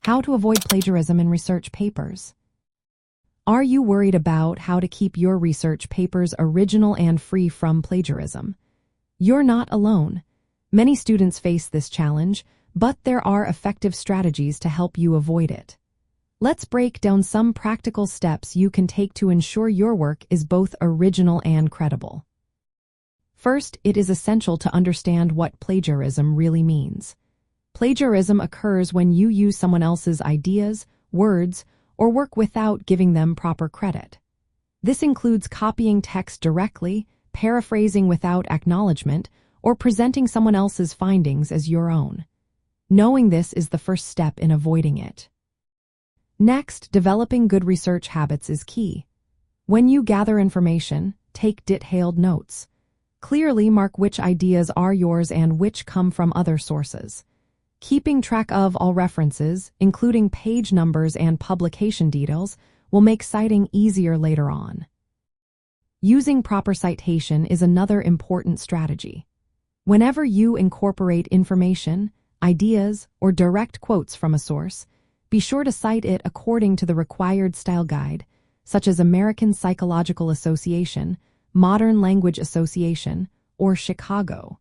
How to avoid plagiarism in research papers. Are you worried about how to keep your research papers original and free from plagiarism? You're not alone. Many students face this challenge, but there are effective strategies to help you avoid it. Let's break down some practical steps you can take to ensure your work is both original and credible. First, it is essential to understand what plagiarism really means. Plagiarism occurs when you use someone else's ideas, words, or work without giving them proper credit. This includes copying text directly, paraphrasing without acknowledgement, or presenting someone else's findings as your own. Knowing this is the first step in avoiding it. Next, developing good research habits is key. When you gather information, take detailed notes. Clearly mark which ideas are yours and which come from other sources. Keeping track of all references, including page numbers and publication details, will make citing easier later on. Using proper citation is another important strategy. Whenever you incorporate information, ideas, or direct quotes from a source, be sure to cite it according to the required style guide, such as American Psychological Association, Modern Language Association, or Chicago.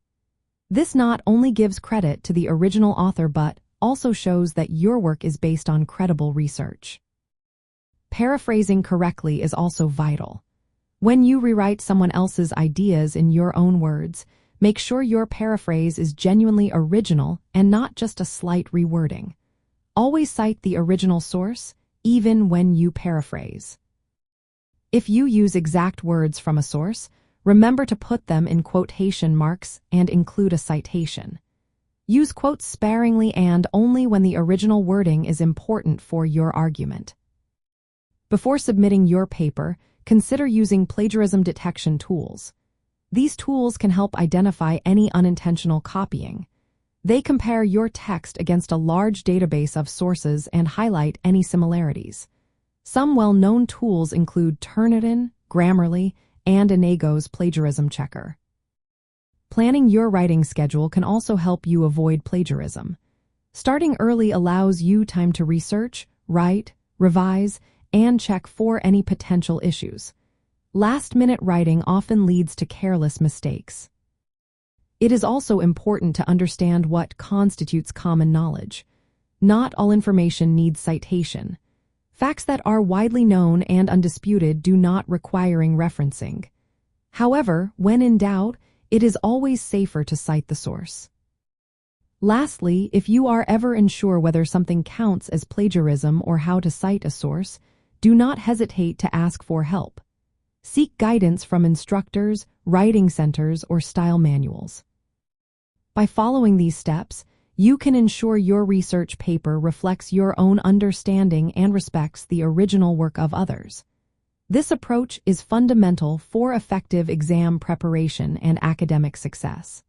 This not only gives credit to the original author but also shows that your work is based on credible research. Paraphrasing correctly is also vital. When you rewrite someone else's ideas in your own words, make sure your paraphrase is genuinely original and not just a slight rewording. Always cite the original source, even when you paraphrase. If you use exact words from a source, remember to put them in quotation marks and include a citation. Use quotes sparingly and only when the original wording is important for your argument. Before submitting your paper, consider using plagiarism detection tools. These tools can help identify any unintentional copying. They compare your text against a large database of sources and highlight any similarities. Some well-known tools include Turnitin, Grammarly, and Inago's plagiarism checker. Planning your writing schedule can also help you avoid plagiarism. Starting early allows you time to research, write, revise, and check for any potential issues. Last-minute writing often leads to careless mistakes. It is also important to understand what constitutes common knowledge. Not all information needs citation. Facts that are widely known and undisputed do not require referencing. However, when in doubt, it is always safer to cite the source. Lastly, if you are ever unsure whether something counts as plagiarism or how to cite a source, do not hesitate to ask for help. Seek guidance from instructors, writing centers, or style manuals. By following these steps, you can ensure your research paper reflects your own understanding and respects the original work of others. This approach is fundamental for effective exam preparation and academic success.